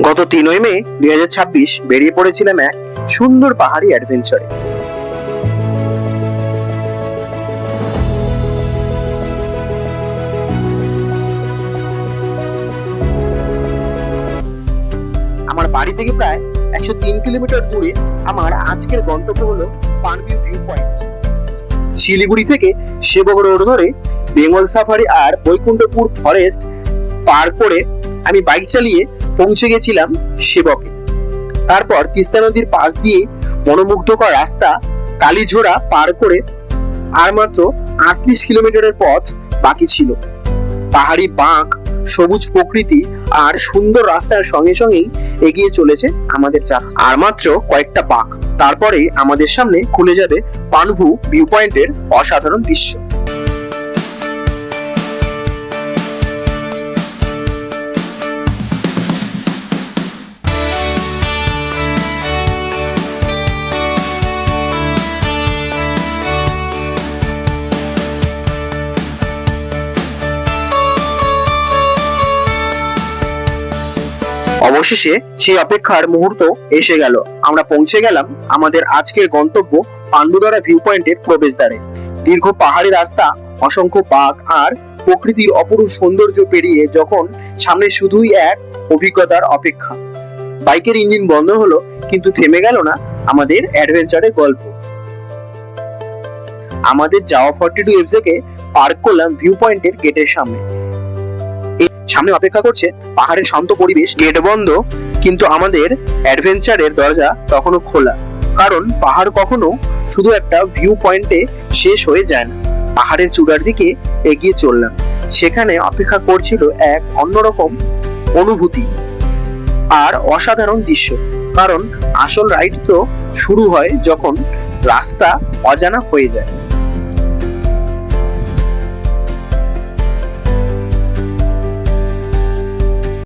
গত 3 মে 2026 বেরিয়ে পড়েছিলাম এক সুন্দর পাহাড়ি অ্যাডভেঞ্চারে। আমার বাড়ি থেকে প্রায় 103 কিলোমিটার দূরে আমার আজকের গন্তব্য হলো পানভিউ ভিউ পয়েন্ট। শিলিগুড়ি থেকে সেবক রোড ধরে বেঙ্গল সাফারি আর বৈকুণ্ঠপুর ফরেস্ট পার করে আমি বাইক চালিয়ে পৌঁছে গেছিলাম সেবকে। তারপর তিস্তা নদীর পাশ দিয়ে মনোমুগ্ধকর রাস্তা কালীঝোড়া পার করে আর মাত্র 38 কিলোমিটারের পথ বাকি ছিল। পাহাড়ি বাঁক, সবুজ প্রকৃতি আর সুন্দর রাস্তার সঙ্গে সঙ্গেই এগিয়ে চলেছে আমাদের যাত্রা। আর মাত্র কয়েকটা বাঁক, তারপরেই আমাদের সামনে খুলে যাবে পানভিউ ভিউ পয়েন্টের অসাধারণ দৃশ্য। অবশেষে সেই অপেক্ষার মুহূর্ত এসে গেল। আমরা পৌঁছে গেলাম আমাদের আজকের গন্তব্য পান্ডুদারা ভিউ পয়েন্টের প্রবেশদ্বারে। দীর্ঘ পাহাড়ি রাস্তা, অসংখ্য বাঘ আর প্রকৃতির অপরূপ সৌন্দর্য পেরিয়ে যখন সামনে শুধুই এক অভিজ্ঞতার অপেক্ষা। বাইকের ইঞ্জিন বন্ধ হলো, কিন্তু থেমে গেল না আমাদের অ্যাডভেঞ্চারের গল্প। আমাদের যাওয়া 42 FZ কে পার্ক করলাম ভিউ পয়েন্টের গেটের সামনে। সামনে অপেক্ষা করছে পাহাড়ের শান্ত পরিবেশ। গেট বন্ধ, কিন্তু আমাদের অ্যাডভেঞ্চারের দরজা তখনো খোলা, কারণ পাহাড় কখনো শুধু একটা ভিউ পয়েন্টে শেষ হয়ে যায় না। পাহাড়ের চূড়ার দিকে এগিয়ে চললাম। সেখানে অপেক্ষা করছিল এক অন্যরকম অনুভূতি আর অসাধারণ দৃশ্য, কারণ আসল রাইড তো শুরু হয় যখন রাস্তা অজানা হয়ে যায়।